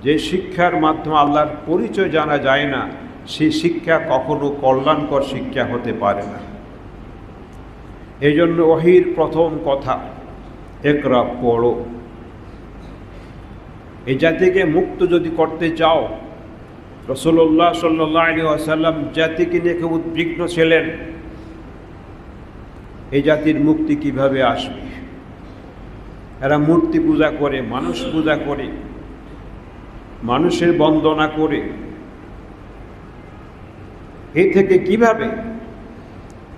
যে শিক্ষার মাধ্যমে আল্লাহর পরিচয় জানা যায় না, সেই শিক্ষা কখনো কল্যাণকর শিক্ষা হতে পারে না। এই জন্য ওহীর প্রথম কথা, ইকরা, পড়ো। এই জাতিকে মুক্ত যদি করতে চাও, রাসূলুল্লাহ সাল্লাল্লাহু আলাইহি ওয়াসাল্লাম জাতিকে নিয়ে খুব উদ্বিগ্ন ছিলেন, এই জাতির মুক্তি কিভাবে আসবে। এরা মূর্তি পূজা করে, মানুষ পূজা করে, মানুষের বন্দনা করে, এই থেকে কিভাবে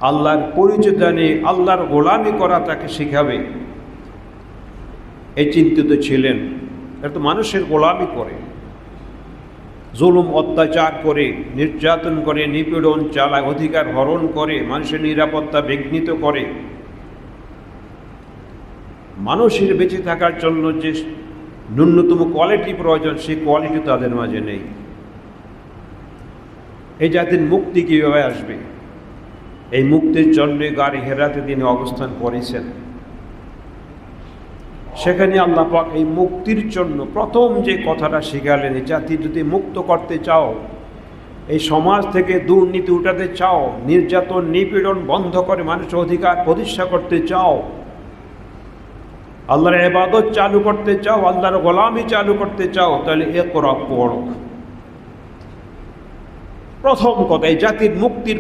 আল্লাহর পরিচয় জানিয়ে আল্লাহর গোলামি করা তাকে শেখাবে, এই চিন্তিত ছিলেন। এরা তো মানুষের গোলামি করে, জুলুম অত্যাচার করে, নির্যাতন করে, নিপীড়ন চালায়, অধিকার হরণ করে, মানুষের নিরাপত্তা বিঘ্নিত করে। মানুষের বেঁচে থাকার জন্য যে ন্যূনতম কোয়ালিটি প্রয়োজন, সেই কোয়ালিটি তাদের মাঝে নেই। এই জাতির মুক্তি কীভাবে আসবে? এই মুক্তির জন্যে গাড়ি হেরাতে তিনি অবস্থান করেছেন। সেখানে আল্লাহ পাক এই মুক্তির জন্য প্রথম যে কথাটা শিখালেন, এই জাতি যদি মুক্ত করতে চাও, এই সমাজ থেকে দুর্নীতি উঠাতে চাও, নির্যাতন নিপীড়ন বন্ধ করে মানুষের অধিকার প্রতিষ্ঠা করতে চাও, আল্লাহর ইবাদত চালু করতে চাও, আল্লাহর গোলামি চালু করতে চাও, তাহলে ইকরা, পড়ো। প্রথম কথা, এই জাতির মুক্তির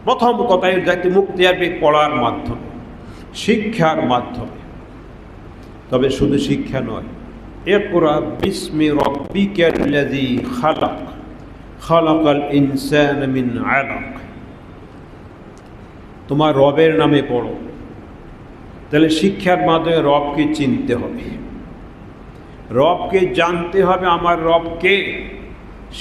প্রথম কথা, এই জাতি মুক্তি আসবে পড়ার মাধ্যমে, শিক্ষার মাধ্যমে। তবে শুধু শিক্ষা নয়, ইকরা বিসমি রাব্বিকাল্লাযী খালাক, খালাকাল ইনসানা মিন আলাক। তোমার রবের নামে পড়ো। তাহলে শিক্ষার মাধ্যমে রবকে চিনতে হবে, রবকে জানতে হবে। আমার রবকে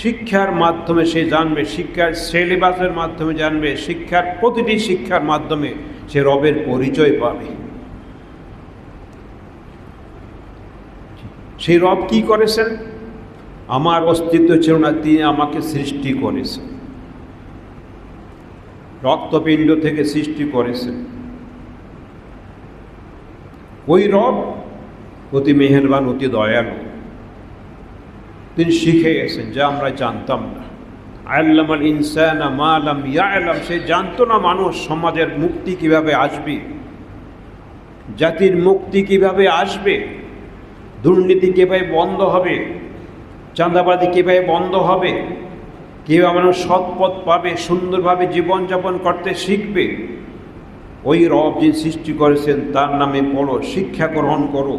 শিক্ষার মাধ্যমে সে জানবে, শিক্ষার সিলেবাসের মাধ্যমে জানবে, শিক্ষার প্রতিটি শিক্ষার মাধ্যমে সে রবের পরিচয় পাবে। সেই রব কি করেছেন? আমার অস্তিত্ব ছিল না, তিনি আমাকে সৃষ্টি করেছেন, রক্তপিণ্ড থেকে সৃষ্টি করেছেন। ওই রব অতি মেহেরবান, অতি দয়ালু। তিনি শিখে গেছেন যা আমরা জানতাম না। আল্লামাল ইনসানা মা লাম ইয়ালাম, সে জানতো না মানুষ সমাজের মুক্তি কিভাবে আসবে, জাতির মুক্তি কিভাবে আসবে, দুর্নীতি কিভাবে বন্ধ হবে, চাঁদাবাজি কিভাবে বন্ধ হবে, কীভাবে মানুষ সৎ পথ পাবে, সুন্দরভাবে জীবনযাপন করতে শিখবে। ওই রব যিনি সৃষ্টি করেছেন তার নামে পড়ো, শিক্ষা গ্রহণ করো।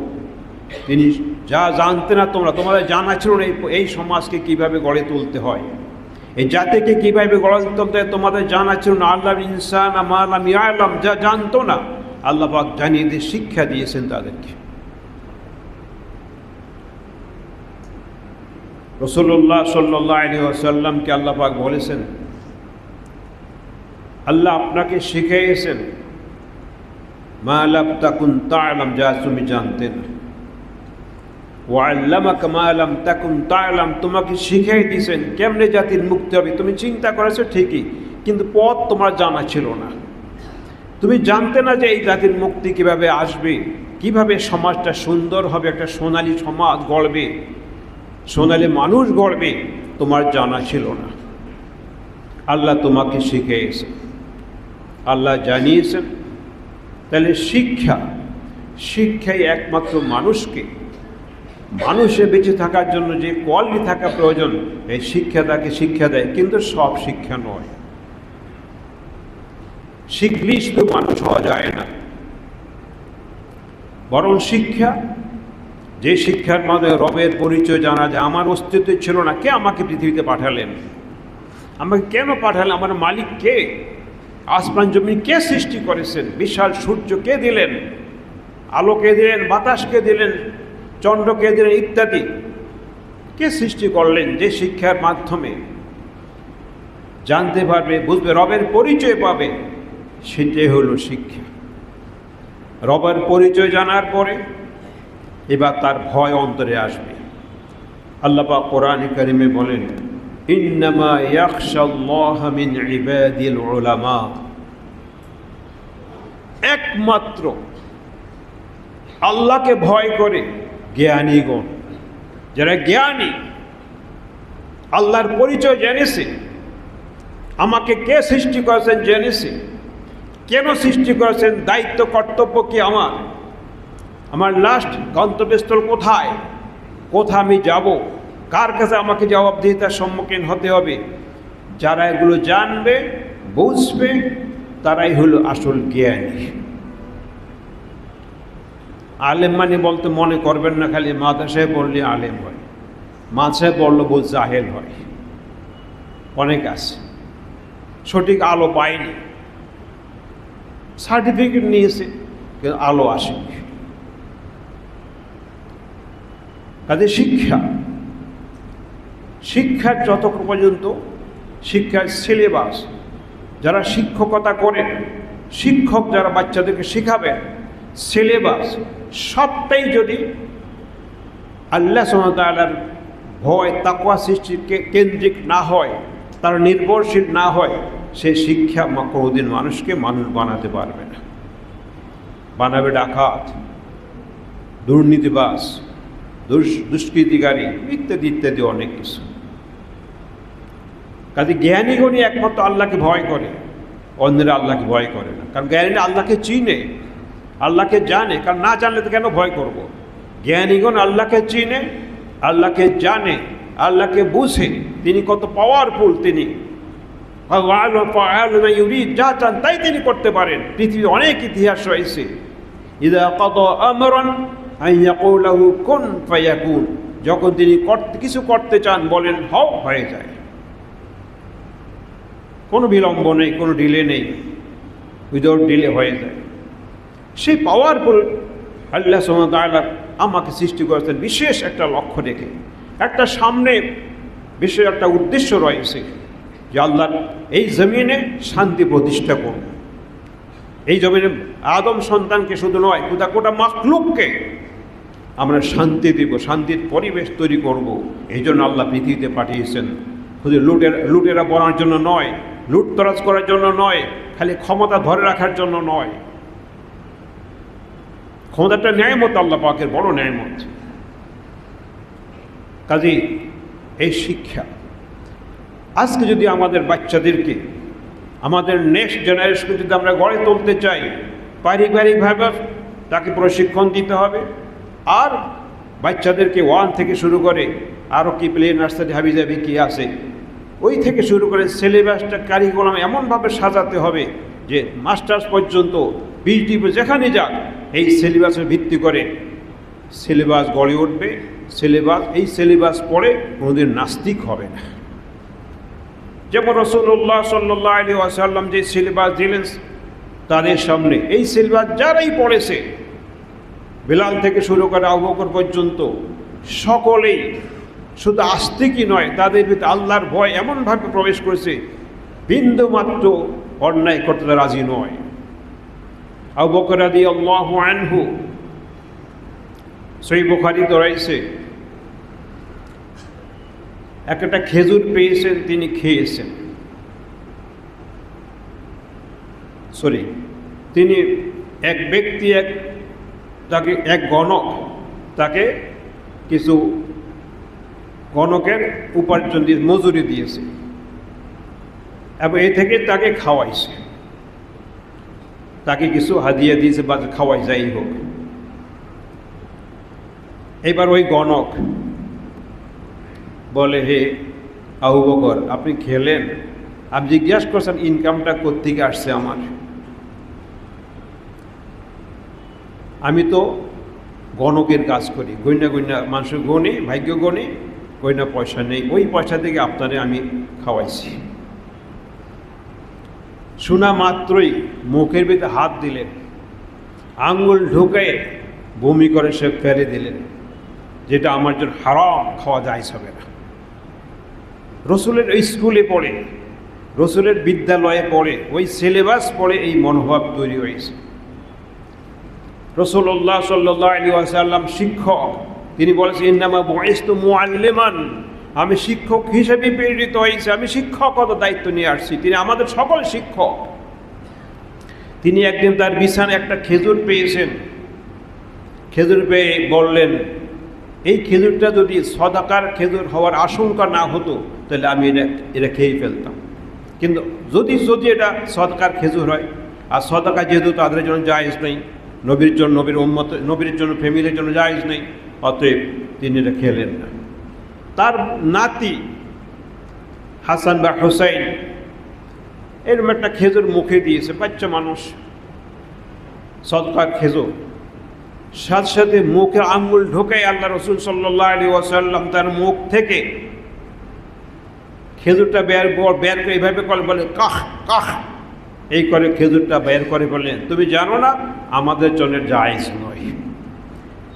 তিনি যা জানতে না তোমাদের জানা ছিল না, এই সমাজকে কিভাবে গড়ে তুলতে হয়, এই জাতিকে কিভাবে গড়ে তুলতে হয় তোমাদের জানা ছিল না। আল্লাহ ইনসান মা লাম ইয়ালাম, যা জানতো না আল্লাহ পাক জানিয়ে দিয়ে শিক্ষা দিয়েছেন তাদেরকে। রাসূলুল্লাহ সাল্লাল্লাহু আলাইহি ওয়াসাল্লামকে আল্লাহ পাক বলেছেন, আল্লাহ আপনাকে শিখিয়েছেন মা লাম তাকুন তা'লাম, যা তুমি জানতে না। ওয়া আল্লামাকা মা লাম তাকুন তা'লাম, তোমাকে শিখিয়ে দিয়েছেন কেমনে জাতির মুক্তি হবে। তুমি চিন্তা করেছো ঠিকই, কিন্তু পথ তোমার জানা ছিল না। তুমি জানতে না যে এই জাতির মুক্তি কিভাবে আসবে, কিভাবে সমাজটা সুন্দর হবে, একটা সোনালী সমাজ গড়বে, সোনালী মানুষ গড়বে, তোমার জানা ছিল না। আল্লাহ তোমাকে শিখিয়েছেন, আল্লাহ জানিয়েছেন। তাহলে শিক্ষাই একমাত্র মানুষকে, মানুষের বেঁচে থাকার জন্য যে কোয়ালিটি থাকা প্রয়োজন, এই শিক্ষা তাকে শিক্ষা দেয়। কিন্তু সব শিক্ষা নয়, শিখলেই শুধু মানুষ হওয়া যায় না। বরং শিক্ষা, যে শিক্ষার মাধ্যমে রবের পরিচয় জানা যায়। আমার অস্তিত্ব ছিল না, কে আমাকে পৃথিবীতে পাঠালেন, আমাকে কেন পাঠালেন, আমার মালিক কে, আসমান জমিন কে সৃষ্টি করেছেন, বিশাল সূর্য কে দিলেন, আলো কে দিলেন, বাতাস কে দিলেন, চন্দ্র কে দিলেন, ইত্যাদি কে সৃষ্টি করলেন। যে শিক্ষার মাধ্যমে জানতে পারবে, বুঝবে, রবের পরিচয় পাবে, সেটাই হলো শিক্ষা। রবের পরিচয় জানার পরে এবার তার ভয় অন্তরে আসবে। আল্লাহ পাক কোরআনে কারিমে বলেন, ইন্নামা ইয়াখশাল্লাহা মিন ইবাদিল উলামা, একমাত্র আল্লাহকে ভয় করে জ্ঞানীগণ, যারা জ্ঞানী, আল্লাহর পরিচয় জেনেছে, আমাকে কে সৃষ্টি করেছেন জেনেছে, কেন সৃষ্টি করেছেন, দায়িত্ব কর্তব্য কি আমার লাস্ট গন্তব্যস্থল কোথায়, কোথায় আমি যাব, কার কাছে আমাকে জবাবদিহিতার সম্মুখীন হতে হবে, যারা এগুলো জানবে বুঝবে তারাই হলো আসল জ্ঞানী। আলেম মানে বলতে মনে করবেন না খালি মাদ্রাসায় পড়লে আলেম হয়, মাদ্রাসায় পড়লে বল জাহেল হয়। অনেক আছে সঠিক আলো পায়নি, সার্টিফিকেট নিয়েছে কিন্তু আলো আসেনি। কাজে শিক্ষার যতক্ষণ পর্যন্ত শিক্ষার সিলেবাস, যারা শিক্ষকতা করেন, শিক্ষক যারা বাচ্চাদেরকে শেখাবেন, সিলেবাস সবটাই যদি আল্লাহ সুবহানাহু ওয়া তাআলার ভয় তাকওয়া সৃষ্টিকে কেন্দ্রিক না হয়, তার নির্ভরশীল না হয়, সে শিক্ষা কোনোদিন মানুষকে মানুষ বানাতে পারবে না। বানাবে ডাকাত, দুর্নীতিবাজ, দুষ্কৃতিকারী ইত্যাদি ইত্যাদি অনেক কিছু। কাজে জ্ঞানীগণী একমাত্র আল্লাহকে ভয় করে, অন্যরা আল্লাহকে ভয় করে না। কারণ জ্ঞানীরা আল্লাহকে চিনে, আল্লাহকে জানে। কারণ না জানলে তো কেন ভয় করব? জ্ঞানীগণ আল্লাহকে চিনে, আল্লাহকে জানে, আল্লাহকে বুঝে তিনি কত পাওয়ারফুল, তিনি যা চান তাই তিনি করতে পারেন। পৃথিবীর অনেক ইতিহাস রয়েছে, ইযা কাদা আমরান আন ইয়াকুল লাহু কুন ফায়াকুন, যখন তিনি কিছু করতে চান বলেন হও, হয়ে যায়। কোনো বিলম্ব নেই, কোনো ডিলে নেই, উইদাউট ডিলে হয়ে যায়। সেই পাওয়ারফুল আল্লাহ সুবহানাহু ওয়া তাআলা আমাকে সৃষ্টি করেছেন বিশেষ একটা লক্ষ্য রেখে, একটা সামনে বিশেষ একটা উদ্দেশ্য রয়েছে যে আল্লাহর এই জমিনে শান্তি প্রতিষ্ঠা করব। এই জমিনে আদম সন্তানকে শুধু নয়, গোটা মাখলুককে আমরা শান্তি দেব, শান্তির পরিবেশ তৈরি করব। এই জন্য আল্লাহ পৃথিবীতে পাঠিয়েছেন। শুধু লুটেরা বলার জন্য নয়, লুটতরাজ করার জন্য নয়, খালি ক্ষমতা ধরে রাখার জন্য নয়। ক্ষমতাটা ন্যায়মত, আল্লাহ পাকের বড় ন্যায়মত। কাজেই এই শিক্ষা আজকে যদি আমাদের বাচ্চাদেরকে, আমাদের নেক্সট জেনারেশনকে যদি আমরা গড়ে তুলতে চাই, পারিবারিকভাবে তাকে প্রশিক্ষণ দিতে হবে। আর বাচ্চাদেরকে 1 থেকে শুরু করে আরও কি প্লে নার্সারি হাবিজাবি কি আছে, ওই থেকে শুরু করে সিলেবাসটা কারিকুলাম এমনভাবে সাজাতে হবে যে মাস্টার্স পর্যন্ত, পিএইচডি যেখানে যাক, এই সিলেবাসের ভিত্তি করে সিলেবাস গড়ে উঠবে। এই সিলেবাস পড়ে কোনোদিন নাস্তিক হবে না। যেমন রাসূলুল্লাহ সাল্লাল্লাহু আলাইহি ওয়াসাল্লাম যে সিলেবাস দিলেন তাদের সামনে, এই সিলেবাস যারাই পড়েছে, বিলাল থেকে শুরু করে আবু বকর পর্যন্ত, সকলেই শুধু আস্তিকই নয়, তাদের ভিতরে আল্লাহর ভয় এমনভাবে প্রবেশ করেছে, বিন্দুমাত্র অন্যায় করতে রাজি নয়। আবু বকর রাদিয়াল্লাহু আনহু, সহিহ বুখারীতে রয়েছে, একটা খেজুর পেয়েছেন, তিনি খেয়েছেন। তিনি এক ব্যক্তি, তাকে এক গণক তাকে কিছু গণকের উপার্জন দিয়ে মজুরি দিয়েছে এবং এ থেকে তাকে খাওয়াইছে, তাকে কিছু হাদিয়া দিয়েছে বা খাওয়াই, যাই হোক। এবার ওই গণক বলে, হে আবু বকর, আপনি খেলেন, আপনি জিজ্ঞাসা করছেন ইনকামটা কোত্থেকে আসছে আমার, আমি তো গণকের কাজ করি, গইনা মানুষের গণি, ভাগ্য গণি, গইনা পয়সা নেই, ওই পয়সা থেকে আপনারে আমি খাওয়াইছি। শোনা মাত্রই মুখের ভিতরে হাত দিলেন, আঙ্গুল ঢুকে বমি করে সে ফেলে দিলেন, যেটা আমার জন্য হারাম, খাওয়া যায় হবে না। রসুলের স্কুলে পড়ে, রসুলের বিদ্যালয়ে পড়ে, ওই সিলেবাস পড়ে এই মনোভাব তৈরি হয়েছে। রাসূলুল্লাহ সাল্লাল্লাহু আলাইহি ওয়াসাল্লাম শিক্ষক, তিনি বলেছেন ইন্নামা বুইসতু মুআল্লিমান, আমি শিক্ষক হিসেবে প্রেরিত হয়েছি, আমি শিক্ষকতার দায়িত্ব নিয়ে আসছি। তিনি আমাদের সকল শিক্ষক। তিনি একদিন তার বিছানায় একটা খেজুর পেয়েছেন, খেজুর পেয়ে বললেন, এই খেজুরটা যদি সদাকার খেজুর হওয়ার আশঙ্কা না হতো তাহলে আমি এটা খেয়ে ফেলতাম। কিন্তু যদি এটা সদকার খেজুর হয়, আর সদকা যেহেতু তাদের জন্য জায়েজ নেই, নবীর জন্য, নবীর উম্মত, নবীর জন্য, ফ্যামিলির জন্য জায়েজ নেই, অতএব তিনি এটা খেলেন না। তার নাতি হাসান বা হুসাইন এরকম একটা খেজুর মুখে দিয়েছে, বাচ্চা মানুষ, সদকার খেজুর, সাথে সাথে মুখে আঙ্গুল ঢোকায় আল্লাহ রসুল সাল্লাল্লাহু আলাইহি ওয়াসাল্লাম তার মুখ থেকে খেজুরটা বের করে এইভাবে করে বলে কাহ কাহ, এই করে খেজুরটা বের করে বললেন, তুমি জানো না আমাদের জন্য জায়েজ নয়।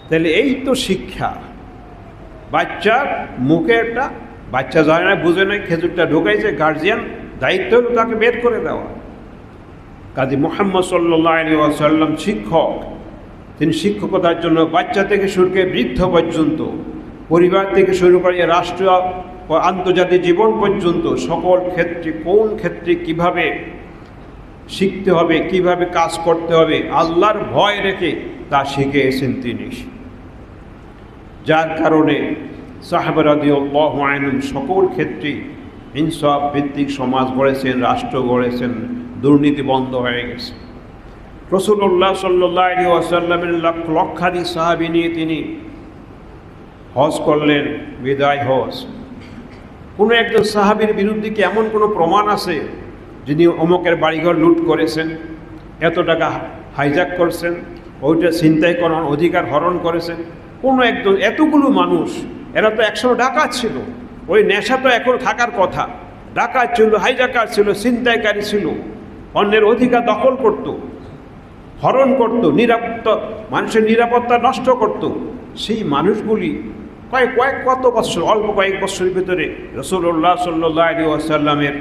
তাহলে এই তো শিক্ষা। বাচ্চার মুখে একটা, বাচ্চা জানে না, বুঝে নাই, খেজুরটা ঢোকাইছে, গার্জিয়ান দায়িত্ব হলো তাকে বের করে দেওয়া। কাজী মুহাম্মদ সাল্লাল্লাহু আলাইহি ওয়াসাল্লাম শিক্ষক, তিনি শিক্ষকতার জন্য বাচ্চা থেকে শুরু করে বৃদ্ধ পর্যন্ত, পরিবার থেকে শুরু করে রাষ্ট্রীয় ও আন্তর্জাতিক জীবন পর্যন্ত সকল ক্ষেত্রে কোন ক্ষেত্রে কিভাবে শিখতে হবে, কিভাবে কাজ করতে হবে, আল্লাহর ভয় রেখে তা শিখিয়েছেন তিনি। যার কারণে সাহাবা রাদিয়াল্লাহু আনহুম সকল ক্ষেত্রে ইনসাফ ভিত্তিক সমাজ গড়েছেন, রাষ্ট্র গড়েছেন, দুর্নীতি বন্ধ হয়ে গেছে। রাসূলুল্লাহ সাল্লাল্লাহু আলাইহি ওয়াসাল্লামের লক্ষাধিক সাহাবী নিয়ে তিনি হজ করলেন, বিদায় হজ। কোনো একজন সাহাবীর বিরুদ্ধে কি এমন কোনো প্রমাণ আছে যিনি অমুকের বাড়িঘর লুট করেছেন, এত টাকা হাইজ্যাক করছেন, ওইটা ছিনতাই করার অধিকার হরণ করেছেন? কোনো একজন, এতগুলো মানুষ, এরা তো একসময় ডাকাত ছিল, ওই নেশা তো এখন থাকার কথা, ডাকাত ছিল, হাইজ্যাকার ছিল, ছিনতাইকারী ছিল, অন্যের অধিকার দখল করত, হরণ করত, মানুষের নিরাপত্তা নষ্ট করত। সেই মানুষগুলি কত বছর, অল্প কয়েক বছরের ভিতরে রাসূলুল্লাহ সাল্লাল্লাহু আলাইহি ওয়াসাল্লামের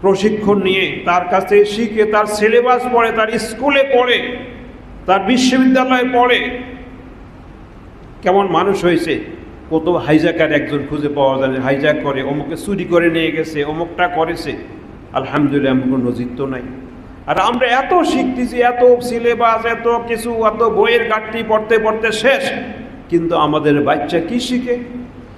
প্রশিক্ষণ নিয়ে, তার কাছে শিখে, তার সিলেবাস পড়ে, তার স্কুলে পড়ে, তার বিশ্ববিদ্যালয়ে পড়ে কেমন মানুষ হয়েছে। কত হাইজ্যাকার একজন খুঁজে পাওয়া যায়, হাইজ্যাক করে, অমুকে চুরি করে নিয়ে গেছে, অমুকটা করেছে, আলহামদুলিল্লাহ এমন কোনো নজির তো নাই। আর আমরা এত শিখতেছি, এত সিলেবাস, এত কিছু, এত বইয়ের ঘাটতি পড়তে পড়তে শেষ, কিন্তু আমাদের বাচ্চা কি শিখে,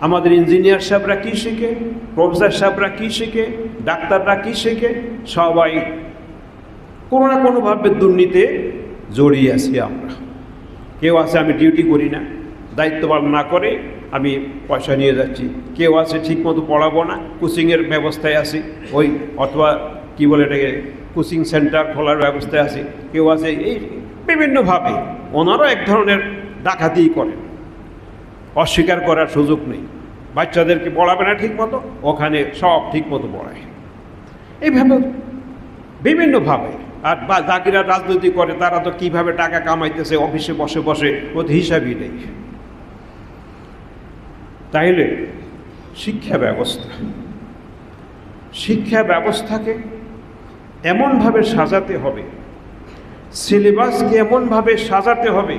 আমাদের ইঞ্জিনিয়ার সাহেবরা কি শিখে, প্রফেসর সাহেবরা কি শিখে, ডাক্তাররা কি শিখে? সবাই কোনো না কোনোভাবে দুর্নীতিতে জড়িয়ে আছি আমরা। কেউ আছে আমি ডিউটি করি না, দায়িত্ব পালন না করে আমি পয়সা নিয়ে যাচ্ছি। কেউ আছে ঠিকমতো পড়াবো না, কোচিংয়ের ব্যবস্থায় আছি, ওই অথবা কি বলে এটাকে কোচিং সেন্টার খোলার ব্যবস্থায় আছে। কেউ আছে এই বিভিন্নভাবে, ওনারও এক ধরনের ডাকাতি করে, অস্বীকার করার সুযোগ নেই। বাচ্চাদেরকে পড়াবে না ঠিকমতো, ওখানে সব ঠিকমতো পড়ায়, এইভাবে বিভিন্নভাবে। আর যারা রাজনীতি করে তারা তো কীভাবে টাকা কামাইতেছে, অফিসে বসে বসে, ওদের হিসাবই নেই। তাইলে শিক্ষা ব্যবস্থাকে এমনভাবে সাজাতে হবে, সিলেবাসকে এমনভাবে সাজাতে হবে,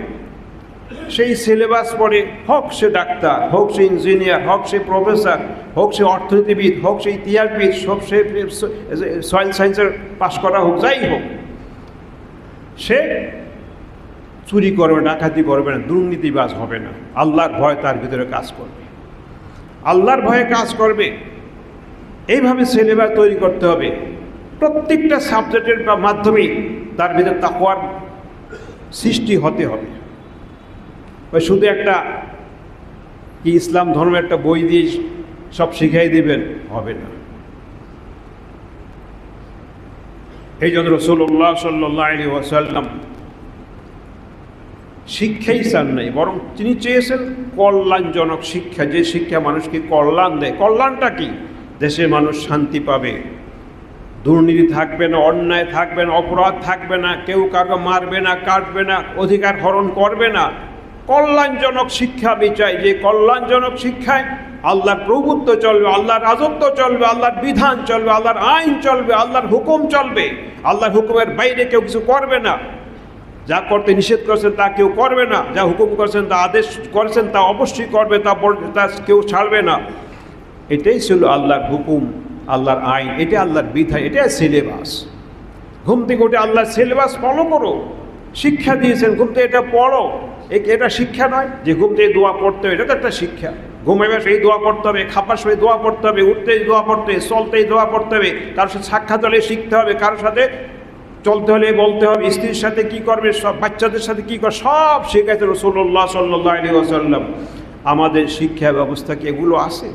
সেই সিলেবাস পড়ে, হোক সে ডাক্তার, হোক সে ইঞ্জিনিয়ার, হোক সে প্রফেসর, হোক সে অর্থনীতিবিদ, হোক সে ইতিহাসবিদ, সব সে সয়েল সায়েন্সের পাশ করা হোক, যাই হোক, সে চুরি করবে, ডাকাতি করবে না, দুর্নীতিবাজ হবে না, আল্লাহর ভয় তার ভিতরে কাজ করবে, আল্লাহর ভয়ে কাজ করবে। এইভাবে সিলেবাস তৈরি করতে হবে। প্রত্যেকটা সাবজেক্টের মাধ্যমেই তার ভিতরে তাকওয়ার সৃষ্টি হতে হবে। ওই শুধু একটা কি ইসলাম ধর্মের একটা বই দিয়ে সব শিখাই দিবেন, হবে না। এই জন্য রাসূলুল্লাহ সাল্লাল্লাহু আলাইহি ওয়াসাল্লাম শিক্ষাই চান নাই, বরং তিনি চেয়েছেন কল্যাণজনক শিক্ষা, যে শিক্ষা মানুষকে কল্যাণ দেয়। কল্যাণটা কি? দেশের মানুষ শান্তি পাবে, দুর্নীতি থাকবে না, অন্যায় থাকবে না, অপরাধ থাকবে না, কেউ কাউকে মারবে না, কাটবে না, অধিকার হরণ করবে না। কল্যাণজনক শিক্ষা আমি চাই, যে কল্যাণজনক শিক্ষায় আল্লাহর প্রভুত্ব চলবে, আল্লাহর রাজত্ব চলবে, আল্লাহর বিধান চলবে, আল্লাহর আইন চলবে, আল্লাহর হুকুম চলবে, আল্লাহর হুকুমের বাইরে কেউ কিছু করবে না, যা করতে নিষেধ করেছেন তা কেউ করবে না, যা হুকুম করেছেন, তা আদেশ করেছেন তা অবশ্যই করবে, তা কেউ ছাড়বে না। এটাই ছিল আল্লাহর হুকুম, আল্লাহর আইন, এটা আল্লাহর বিধান, এটা সিলেবাস। ঘুম থেকে উঠে আল্লাহর সিলেবাস ফলো করো, শিক্ষা দিয়েছেন ঘুম থেকে এটা পড়ো, এটা শিক্ষা নয় যে ঘুম থেকে দোয়া পড়তে হবে? এটা তো একটা শিক্ষা। ঘুমাইবার সেই দোয়া পড়তে হবে, খাবার সময় দোয়া পড়তে হবে, উঠতেই দোয়া পড়তে হবে, চলতেই দোয়া পড়তে হবে, কারোর সাথে সাক্ষাৎ হলে শিখতে হবে, কারোর সাথে চলতে হলে বলতে হবে, স্ত্রীর সাথে কী করবে, সব বাচ্চাদের সাথে কী করবে, সব শিখাইতে রাসূলুল্লাহ সাল্লাল্লাহু আলাইহি ওয়াসাল্লাম। আমাদের শিক্ষা ব্যবস্থা কি এগুলো আছে?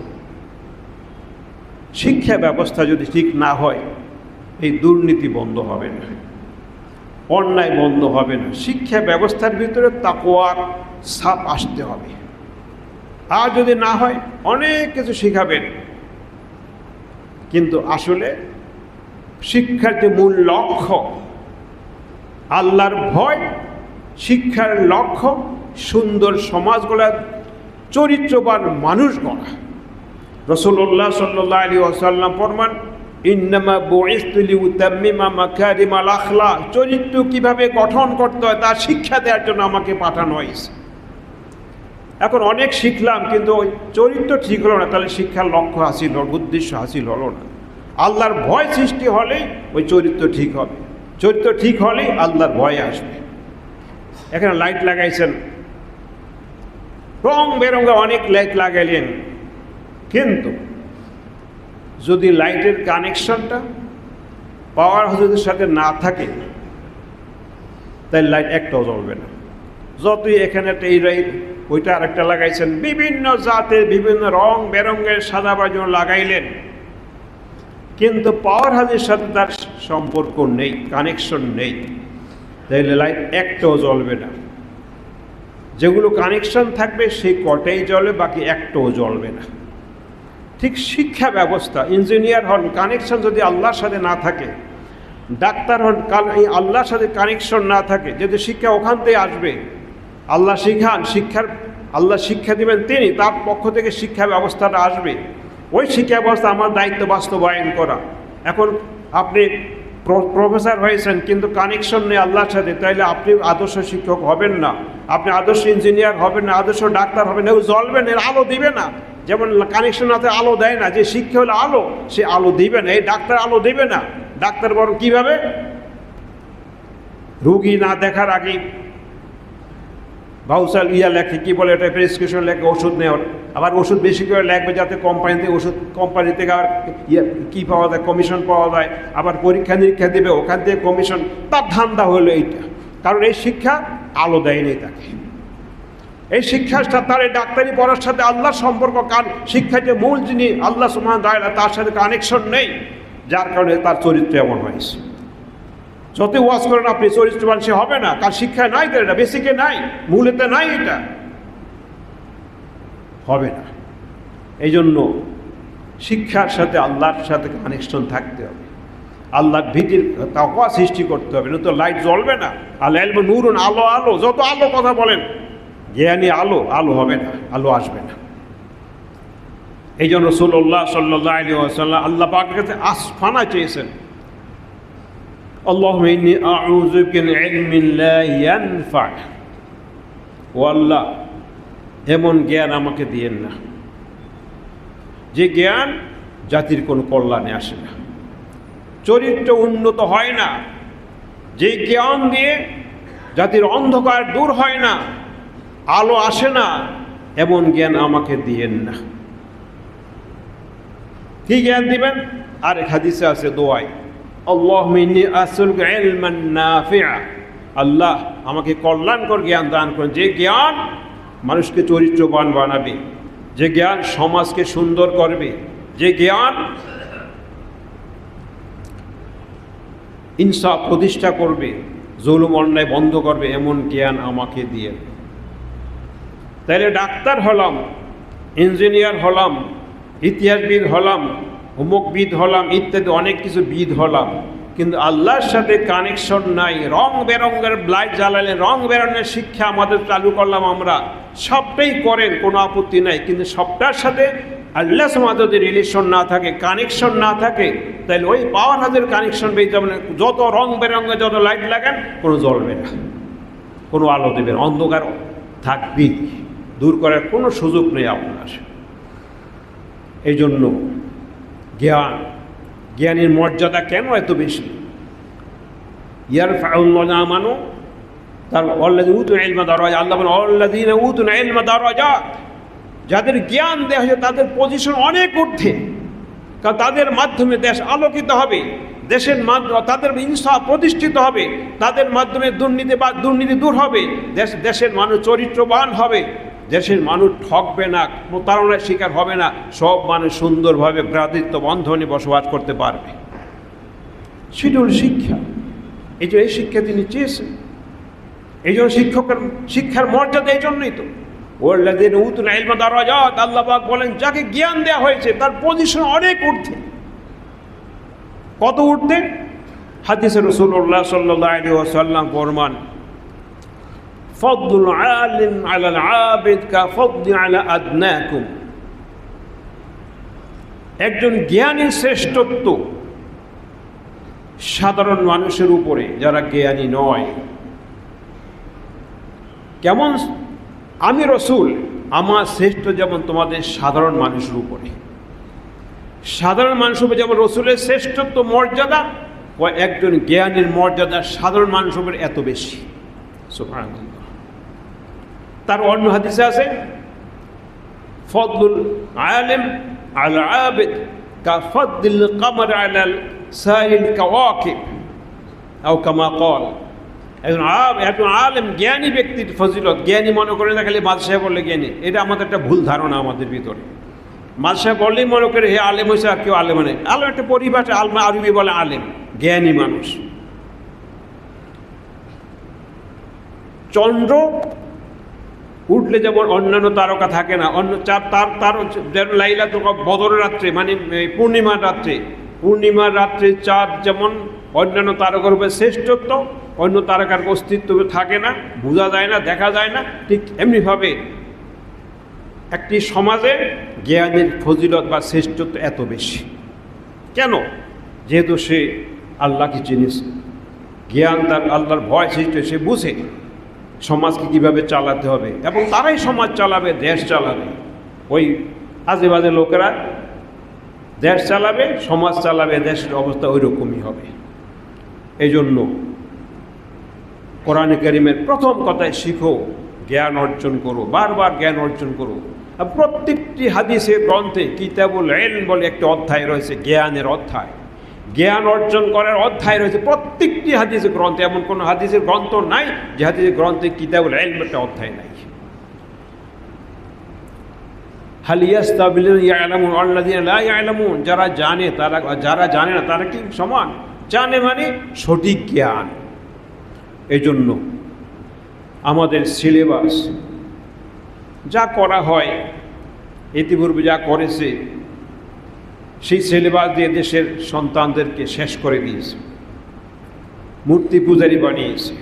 শিক্ষা ব্যবস্থা যদি ঠিক না হয়, এই দুর্নীতি বন্ধ হবে না, অন্যায় বন্ধ হবে না। শিক্ষা ব্যবস্থার ভিতরে তাকওয়ার ছাপ আসতে হবে। আর যদি না হয়, অনেক কিছু শিখাবেন, কিন্তু আসলে শিক্ষার যে মূল লক্ষ্য আল্লাহর ভয়, শিক্ষার লক্ষ্য সুন্দর সমাজ গড়া, চরিত্রবান মানুষ গড়া। রাসূলুল্লাহ সাল্লাল্লাহু আলাইহি ওয়াসাল্লাম ফরমান, ইন্নামা বুইসতু লিউতাম্মিমা মাকারিমাল আখলাক, চরিত্র কিভাবে গঠন করতে হয় তার শিক্ষা দেওয়ার জন্য আমাকে পাঠানো হয়েছে। এখন অনেক শিখলাম, কিন্তু ওই চরিত্র ঠিক হলো না, তাহলে শিক্ষার লক্ষ্য হাসিল হল, উদ্দেশ্য হাসিল হলো না। আল্লাহর ভয় সৃষ্টি হলেই ওই চরিত্র ঠিক হবে, চরিত্র ঠিক হলেই আল্লাহর ভয় আসবে। এখানে লাইট লাগাইছেন, রং বেরঙে অনেক লাইট লাগাইলেন, কিন্তু যদি লাইটের কানেকশনটা পাওয়ার হাউসের সাথে না থাকে, তাই লাইট একটাও জ্বলবে না। যতই এখানে একটা এই লাইট, ওইটা আরেকটা লাগাইছেন, বিভিন্ন জাতের বিভিন্ন রং বেরঙের সাদা বাজন লাগাইলেন, কিন্তু পাওয়ার হাউসের সাথে তার সম্পর্ক নেই, কানেকশন নেই, তাইলে লাইট একটাও জ্বলবে না। যেগুলো কানেকশন থাকবে সেই কটাই জ্বলবে, বাকি একটাও জ্বলবে না। ঠিক শিক্ষা ব্যবস্থা, ইঞ্জিনিয়ার হন, কানেকশন যদি আল্লাহর সাথে না থাকে, ডাক্তার হন, আল্লাহর সাথে কানেকশন না থাকে, যদি শিক্ষা ওখান থেকে আসবে, আল্লাহ শিখান, আল্লাহ শিক্ষা দিবেন তিনি, তার পক্ষ থেকে শিক্ষা ব্যবস্থাটা আসবে। ওই শিক্ষা ব্যবস্থা আমার দায়িত্ব বাস্তবায়ন করা। এখন আপনি প্রফেসর হয়েছেন, কিন্তু কানেকশন নেই আল্লাহর সাথে, তাইলে আপনি আদর্শ শিক্ষক হবেন না, আপনি আদর্শ ইঞ্জিনিয়ার হবেন না, আদর্শ ডাক্তার হবেন না, জ্বলবে না, আলো দিবে না। যেমন কানেকশন আছে, আলো দেয় না, যে শিক্ষা হলো আলো, সে আলো দিবে না। এই ডাক্তার আলো দিবে না। ডাক্তার বরং কীভাবে, রুগী না দেখার আগেই ভাউচার লেখে, কী বলে এটা, প্রেসক্রিপশন লেখে ওষুধ নেওয়ার, আবার ওষুধ বেশি করে লাগবে যাতে কোম্পানি থেকে আবার কী পাওয়া যায়, কমিশন পাওয়া যায়, আবার পরীক্ষা নিরীক্ষা দেবে, ওখান থেকে কমিশন, তার ধান্দা হলো এইটা। কারণ এই শিক্ষা আলো দেয়নি তাকে। এই শিক্ষাটা তার এই ডাক্তারি পড়ার সাথে আল্লাহর সম্পর্ক, শিক্ষা যে মূল যিনি আল্লাহ সুবহানাহু ওয়া তাআলা, তার সাথে কানেকশন নেই, যার কারণে তার চরিত্র এমন হয়েছে। যতই ওয়াজ করেন আপনি, চরিত্রবান সে হবে না, কার শিক্ষায় নাই, তার এটা বেসিকে নাই, মূলেতে নাই, এটা হবে না। এই জন্য শিক্ষার সাথে আল্লাহর সাথে কানেকশন থাকতে হবে, আল্লাহর ভীতির তাকওয়া সৃষ্টি করতে হবে, নয়তো লাইট জ্বলবে না। আল ইলমু নূরুন, আলো আলো, যত আলো কথা বলেন, জ্ঞানী আলো, আলো হবে না, আলো আসবে না। এই জন্য রাসূলুল্লাহ সাল্লাল্লাহু আলাইহি ওয়াসাল্লাম আল্লাহ পাকের কাছে আসফানা চেয়েছেন, আল্লাহুম্মা ইন্নী আউযু বিকা মিন ইলমিন লা ইয়ানফা, ও আল্লাহ এমন জ্ঞান আমাকে দিয়েন না যে জ্ঞান জাতির কোনো কল্যাণে আসে না, চরিত্র উন্নত হয় না, যে জ্ঞান দিয়ে জাতির অন্ধকার দূর হয় না, আলো আসে না, এমন জ্ঞান আমাকে দিয়েন না। কি জ্ঞান দিবেন? আরেক হাদিসে আছে দোয়ায়, আল্লাহুম্মা ইন্নী আসআলুকা ইলমান নাফিআ, আল্লাহ আমাকে কল্যাণকর জ্ঞান দান করেন, যে জ্ঞান মানুষকে চরিত্রবান বানাবে, যে জ্ঞান সমাজকে সুন্দর করবে, যে জ্ঞান ইনসাফ প্রতিষ্ঠা করবে, জুলুম অন্যায় বন্ধ করবে, এমন জ্ঞান আমাকে দিয়ে। তাইলে ডাক্তার হলাম, ইঞ্জিনিয়ার হলাম, ইতিহাসবিদ হলাম, অমুকবিদ হলাম, ইত্যাদি অনেক কিছু বিদ হলাম, কিন্তু আল্লাহর সাথে কানেকশন নাই। রং বেরঙের লাইট জ্বালালেন, রং বেরঙের শিক্ষা আমাদের চালু করলাম আমরা, সবটাই করেন, কোনো আপত্তি নাই, কিন্তু সবটার সাথে আল্লাহ সমাজ যদি রিলেশন না থাকে, কানেকশন না থাকে, তাহলে ওই পাওয়ার হাতের কানেকশন পেয়ে যাবেন। যত রং বেরঙে যত লাইট লাগান, কোনো জ্বলবে না, কোনো আলো দেবেন, অন্ধকার থাকবেই, দূর করার কোনো সুযোগ নেই আপনার। এই জন্য জ্ঞানের মর্যাদা কেন এত বেশি? ইয়ারফাউল্লাহু আমানু তার আল্লাযীনা উতুল ইলমা দারাজাত, আল্লাহ বলেন আল্লাযীনা উতুল ইলমা দারাজাত, যাদের জ্ঞান দেওয়া হয়েছে তাদের পজিশন অনেক ঊর্ধ্বে, কারণ তাদের মাধ্যমে দেশ আলোকিত হবে, দেশের মাধ্যমে তাদের ইনসাফ প্রতিষ্ঠিত হবে, তাদের মাধ্যমে দুর্নীতি দূর হবে, দেশের মানুষ চরিত্রবান হবে, দেশের মানুষ ঠকবে না, প্রতারণার শিকার হবে না, সব মানুষ সুন্দরভাবে ভ্রাতৃত্ব বন্ধনে বসবাস করতে পারবে। সেটা হল শিক্ষা। এই যে এই শিক্ষা তিনি চেয়েছেন, এই জন্য শিক্ষার মর্যাদা এই জন্যই তো ওয়াল্লাযীনা উতুল ইলমা দারাজাত, আল্লাহ পাক বলেন যাকে জ্ঞান দেওয়া হয়েছে তার পজিশন অনেক ঊর্ধ্বে। কত ঊর্ধ্বে? হাদিসে রাসূলুল্লাহ সাল্লাল্লাহু আলাইহি ওয়াসাল্লাম ফরমান ফাদলুল আলিম আলাল আবিদ কা ফাদলি আলা আদনাকুম, একজন জ্ঞানীর শ্রেষ্ঠত্ব সাধারণ মানুষের উপরে যারা জ্ঞানী নয়। কেমন? আমি রসুল, আমার শ্রেষ্ঠ যেমন তোমাদের সাধারণ মানুষের উপরে। সাধারণ মানুষের উপরে যেমন রসুলের শ্রেষ্ঠত্ব মর্যাদা, ও একজন জ্ঞানীর মর্যাদা সাধারণ মানুষের উপরে এত বেশি। সুবহানাল্লাহ। তার অন্য হাদিসে আছে ফদলুল আলিম আল আবিদ কা ফদলিল কমর আলাল সাইরিল কাওয়াকিব আও কামা ক্বাল। একজন আলেম জ্ঞানী ব্যক্তির ফজিলত, জ্ঞানী মনে করে না খালি বাদশাহ বললে জ্ঞানী, এটা আমাদের একটা ভুল ধারণা আমাদের ভিতরে। বাদশাহ বললেই মনে করে হে আলেম হয়েছে, আর কেউ আলেম নেই। আলেম একটা পরিভাষা, আরবি বলে আলেম, জ্ঞানী মানুষ। চন্দ্র উঠলে যেমন অন্যান্য তারকা থাকে না, অন্য তার যেন লাইলাতুল বদরের রাত্রে, মানে পূর্ণিমার রাত্রে চাঁদ যেমন অন্যান্য তারকার উপরে শ্রেষ্ঠত্ব, অন্য তারকার অস্তিত্ব থাকে না, বোঝা যায় না, দেখা যায় না, ঠিক এমনিভাবে একটি সমাজে জ্ঞানের ফজিলত বা শ্রেষ্ঠত্ব এত বেশি। কেন? যেহেতু সে আল্লাহকে চিনেছে, জ্ঞান তার আল্লাহর ভয় সৃষ্টি, সে বুঝে সমাজকে কীভাবে চালাতে হবে, এবং তারাই সমাজ চালাবে, দেশ চালাবে। ওই আজে বাজে লোকেরা দেশ চালাবে, সমাজ চালাবে, দেশের অবস্থা ওই রকমই হবে। এই জন্য কোরআনে কারিমের প্রথম কথায় শিখো, জ্ঞান অর্জন করো, বারবার জ্ঞান অর্জন করো। আর প্রত্যেকটি হাদিসের গ্রন্থে কিতাবুল ইলম বলে একটি অধ্যায় রয়েছে, জ্ঞানের অধ্যায়, জ্ঞান অর্জন করার অধ্যায় রয়েছে প্রত্যেকটি হাদিসের গ্রন্থে। এমন কোনো হাদিসের গ্রন্থ নাই যে হাদিসের গ্রন্থে কিতাবুল ইলম একটা অধ্যায় নাই। হাল ইয়াস্তাবিলুন ইয়ালামুন আল্লাযীনা লা ইয়ালামুন, যারা জানে তারা, যারা জানে না তারা কি সমান? জানে মানে সঠিক জ্ঞান। এই জন্য আমাদের সিলেবাস যা করা হয়, ইতিপূর্বে যা করেছে, সেই সিলেবাস দিয়ে দেশের সন্তানদেরকে শেষ করে দিয়েছে, মূর্তি পূজারি বানিয়েছে,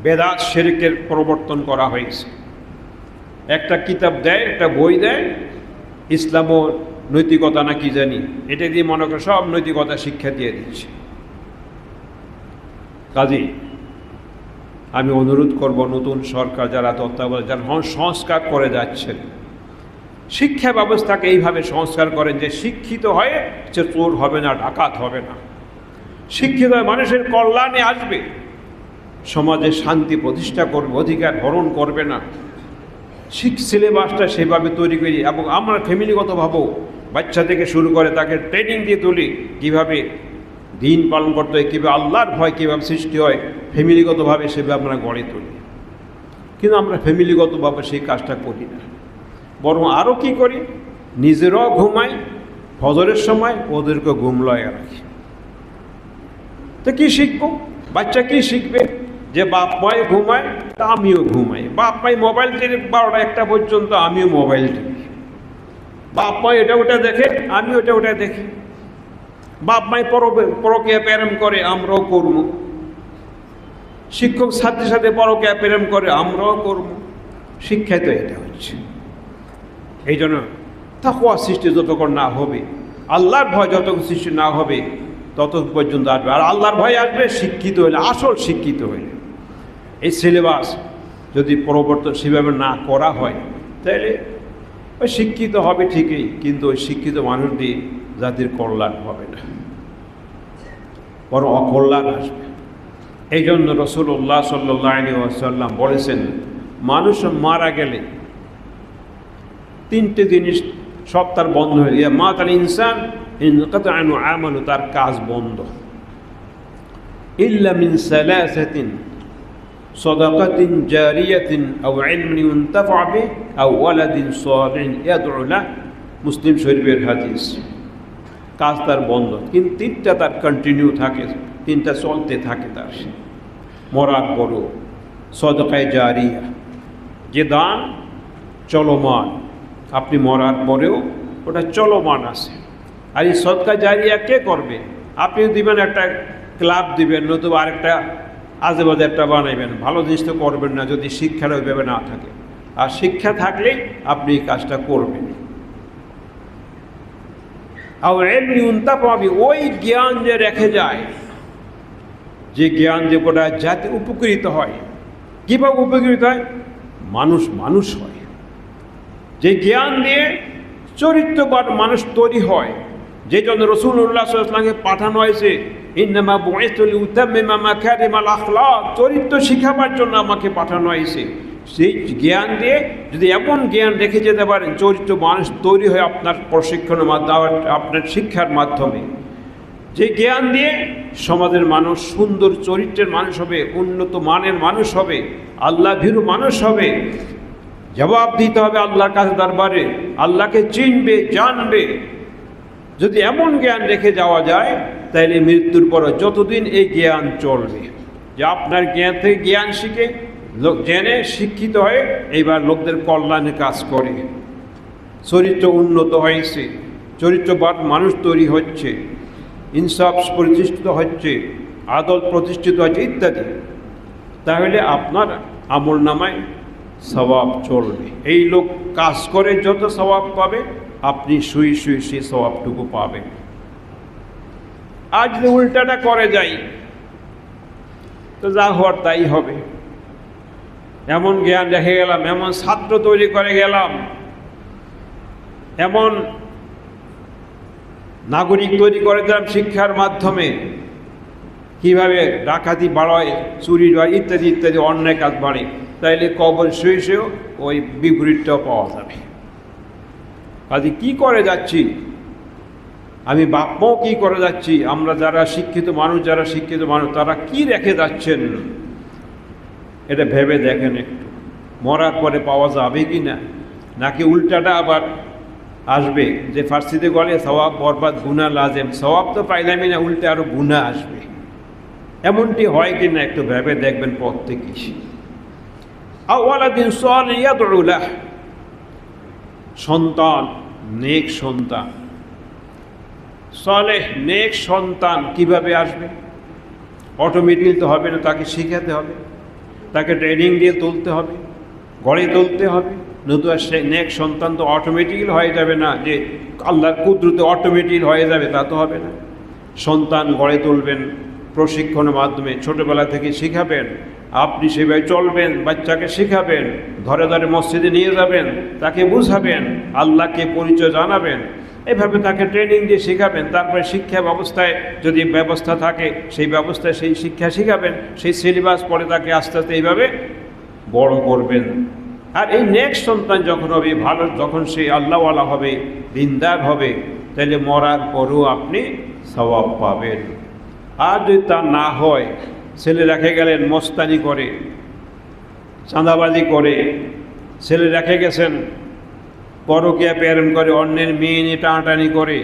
বেদাত শিরকের প্রবর্তন করা হয়েছে। একটা কিতাব দেয়, একটা বই দেয়, ইসলাম ও নৈতিকতা না কি জানি, এটা দিয়ে মনে করে সব নৈতিকতা শিক্ষা দিয়ে দিচ্ছে। কাজেই আমি অনুরোধ করব নতুন সরকার যারা তত্ত্বাবধায়ক, যারা সংস্কার করে যাচ্ছেন, শিক্ষা ব্যবস্থাকে এইভাবে সংস্কার করেন যে শিক্ষিত হয়ে সে চোর হবে না, ডাকাত হবে না, শিক্ষিত হয়ে মানুষের কল্যাণে আসবে, সমাজে শান্তি প্রতিষ্ঠা করবে, অধিকার হরণ করবে না। সিলেবাসটা সেভাবে তৈরি করি, এবং আমরা ফ্যামিলিগতভাবেও বাচ্চা থেকে শুরু করে তাকে ট্রেনিং দিয়ে তুলি কীভাবে দিন পালন করতে হয়, কীভাবে আল্লাহর ভয় কীভাবে সৃষ্টি হয়, ফ্যামিলিগতভাবে সেভাবে আমরা গড়ে তুলি। কিন্তু আমরা ফ্যামিলিগতভাবে সেই কাজটা করি না, বরং আরও কী করি, নিজেরাও ঘুমাই, ফজরের সময় ওদেরকে ঘুম লয়ে রাখি। তো কী শিখবো? বাচ্চা কী শিখবে? যে বাপ মাই ঘুমায় তা আমিও ঘুমাই, বাপ মাই মোবাইল টিপে 12টা-1টা পর্যন্ত আমিও মোবাইল টিপি, বাপ মাই এটা ওটা দেখে আমি ওটা ওটা দেখি, বাপ মাই পরকীয়া প্রেম করে আমরাও করব, শিক্ষক ছাত্রের সাথে পরকীয়া প্রেম করে আমরাও করব। শিক্ষায় তো এটা হচ্ছে। এই জন্য তাকওয়া সৃষ্টি যতক্ষণ না হবে, আল্লাহর ভয় যতক্ষণ সৃষ্টি না হবে, তত পর্যন্ত আসবে। আর আল্লাহর ভয় আসবে শিক্ষিত হইলে, আসল শিক্ষিত হইলে। এই সিলেবাস যদি পরিবর্তন সেভাবে না করা হয়, তাহলে ওই শিক্ষিত হবে ঠিকই, কিন্তু ওই শিক্ষিত মানুষ দিয়ে জাতির কল্যাণ হবে না, বরং অকল্যাণ আসবে। এই জন্য রাসূলুল্লাহ সাল্লাল্লাহু আলাইহি ওয়াসাল্লাম বলেছেন, মানুষ মারা গেলে তিনটে জিনিস সব তার বন্ধ হয়ে যায়। মাতাল ইনসান ইনকাতা আনহু আমালু, তার কাজ বন্ধ। ইল্লা মিন সালাসাতিন সাদাকাতিন জারিয়াতিন আও ইলমিন ইউনতাফা বিহি আও ওয়ালাদিন সালিহিন ইয়াদউ লাহু, মুসলিম শরীফের হাদিস। কাজ তার বন্ধ, কিন্তু তিনটা তার কন্টিনিউ থাকে, তিনটা চলতে থাকে তার মরার পরও। সদকায়ে জারিয়া, যে দান চলমান, আপনি মরার পরেও ওটা চলমান আছে। আর এই সদকা জারিয়া কে করবে? আপনি দিবেন একটা ক্লাব দিবেন, নতুবা আরেকটা আজেবাজে একটা বানাইবেন, ভালো জিনিস তো করবেন না যদি শিক্ষার ওইভাবে না থাকে। আর শিক্ষা থাকলেই আপনি এই কাজটা করবেন। আর এমনি উন্তাপাবি, ওই জ্ঞান যে রেখে যায়, যে জ্ঞান যে গোটা জাতি উপকৃত হয়। কীভাবে উপকৃত হয়? মানুষ মানুষ হয়। যে জ্ঞান দিয়ে চরিত্রবান মানুষ তৈরি হয়, যে জন্য রাসূলুল্লাহ সাল্লাল্লাহু আলাইহি ওয়াসাল্লামকে পাঠানো হয়েছে, ইন্নামা বুইসতু লিউতাম্মিমা মাকারিমাল আখলাক, চরিত্র শিখাবার জন্য আমাকে পাঠানো হয়েছে। সেই জ্ঞান দিয়ে যদি এমন জ্ঞান রেখে যেতে পারেন, চরিত্র মানুষ তৈরি হয় আপনার প্রশিক্ষণের মাধ্যমে, আপনার শিক্ষার মাধ্যমে। যে জ্ঞান দিয়ে সমাজের মানুষ সুন্দর চরিত্রের মানুষ হবে, উন্নত মানের মানুষ হবে, আল্লাহ ভীরু মানুষ হবে, জবাব দিতে হবে আল্লাহর কাছে দরবারে, আল্লাহকে চিনবে, জানবে। যদি এমন জ্ঞান রেখে যাওয়া যায়, তাহলে মৃত্যুর পর যতদিন এই জ্ঞান চলবে, যে আপনার জ্ঞান থেকে জ্ঞান শিখে লোক জেনে শিক্ষিত হয়ে এইবার লোকদের কল্যাণে কাজ করে, চরিত্র উন্নত হয়েছে, চরিত্রবান মানুষ তৈরি হচ্ছে, ইনসাফ প্রতিষ্ঠিত হচ্ছে, আদল প্রতিষ্ঠিত হচ্ছে ইত্যাদি, তাহলে আপনার আমল নামায় সওয়াব চলবে। এই লোক কাজ করে যত সওয়াব পাবে, আপনি শুয়ে শুয়ে সেই সওয়াবটুকু পাবেন। আজ যদি উল্টাটা করে যাই, তো যা হওয়ার তাই হবে। এমন জ্ঞান রেখে গেলাম, এমন ছাত্র তৈরি করে গেলাম, এমন নাগরিক তৈরি করে দিলাম শিক্ষার মাধ্যমে, কীভাবে ডাকাতি বাড়ায়, চুরি বাড়ে, ইত্যাদি ইত্যাদি অন্যায় কাজ বাড়ে, তাইলে কবর শুয়ে শুয়েও ওই বিপরীতটাও পাওয়া যাবে। কাজে কী করে যাচ্ছি আমি, বাপ মাও কী করে যাচ্ছি, আমরা যারা শিক্ষিত মানুষ, তারা কি রেখে যাচ্ছেন, এটা ভেবে দেখেন একটু। মরার পরে পাওয়া যাবে কি না, নাকি উল্টাটা আবার আসবে, যে ফার্সিতে বলে সওয়াব বরবাদ গুনাহ লাজেম, সওয়াব তো পাইলামই না, উল্টে আরও গুনাহ আসবে। এমনটি হয় কি না একটু ভেবে দেখবেন প্রত্যেকেই। আওয়ালাদিন সালিহ ইয়াদউ লাহু, সন্তান, নেক সন্তান, সালেহ নেক সন্তান কিভাবে আসবে? অটোমেটিক তো হবে না, তাকে শিখাতে হবে, তাকে ট্রেনিং দিয়ে তুলতে হবে, গড়ে তুলতে হবে। নতুবা সে নেক সন্তান তো অটোমেটিক হয়ে যাবে না, যে আল্লাহর কুদরতে অটোমেটিক হয়ে যাবে, তা তো হবে না। সন্তান গড়ে তুলবেন প্রশিক্ষণের মাধ্যমে, ছোটোবেলা থেকে শিখাবেন, আপনি সেভাবে চলবেন, বাচ্চাকে শিখাবেন, ধরে ধরে মসজিদে নিয়ে যাবেন, তাকে বুঝাবেন, আল্লাহকে পরিচয় জানাবেন, এভাবে তাকে ট্রেনিং দিয়ে শেখাবেন। তারপরে শিক্ষা ব্যবস্থায় যদি ব্যবস্থা থাকে, সেই ব্যবস্থায় সেই শিক্ষা শেখাবেন, সেই সিলেবাস পরে তাকে আস্তে আস্তে এইভাবে বড় করবেন। আর এই নেক্সট সন্তান যখন হবে ভালো, যখন সে আল্লাহওয়ালা হবে, দিনদার হবে, তাহলে মরার পরও আপনি সওয়াব পাবেন। আর যদি তা না হয়, ছেলে রেখে গেলেন মস্তানি করে, চাঁদাবাজি করে, ছেলে রেখে গেছেন পরকীয়া প্রেরণ করে, অন্যের মেয়ে নিয়ে টানাটানি করে,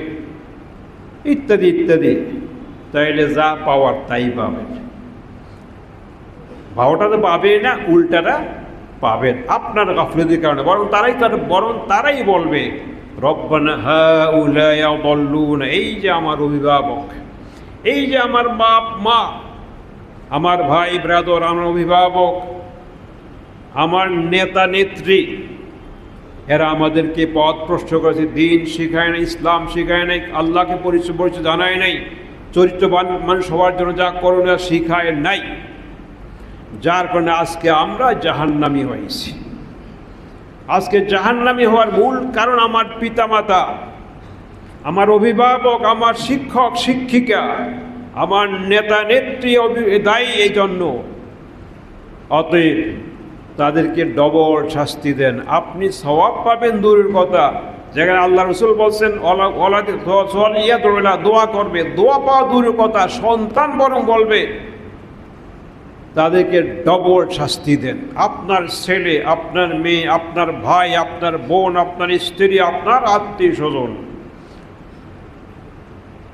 ইত্যাদি ইত্যাদি, তাইলে যা পাওয়ার তাই পাবেন। ভাওটা তো পাবে না, উল্টাটা পাবেন আপনার গাফলতির কারণে। বরং তারাই বলবে, রব্বানা হাউলা ইয়াদাল্লুনা, এই যে আমার অভিভাবক, এই যে আমার বাপ মা, আমার ভাই ব্রাদার, আমার অভিভাবক, আমার নেতা নেত্রী, এরা আমাদেরকে পথ প্রশ্ন করেছে, দিন শিখায় নাই, ইসলাম শিখায় নাই, আল্লাহকে পরিচয় জানায় নাই, চরিত্রবান মানুষ হওয়ার জন্য যা করণীয় শিখায় নাই, যার কারণে আজকে আমরা জাহান্নামী হয়েছি। আজকে জাহান্নামী হওয়ার মূল কারণ আমার পিতামাতা, আমার অভিভাবক, আমার শিক্ষক শিক্ষিকা, আমার নেতা নেত্রী দায়ী এই জন্য, অতএব তাদেরকে ডবল শাস্তি দেন। আপনি সওয়াব পাবেন দূরের কথা, যেখানে আল্লাহ রসুল বলছেন দোয়া করবে, দোয়া পাওয়া দূরের কথা, সন্তান বরং বলবে তাদেরকে ডবল শাস্তি দেন। আপনার ছেলে, আপনার মেয়ে, আপনার ভাই, আপনার বোন, আপনার স্ত্রী, আপনার আত্মীয় স্বজন,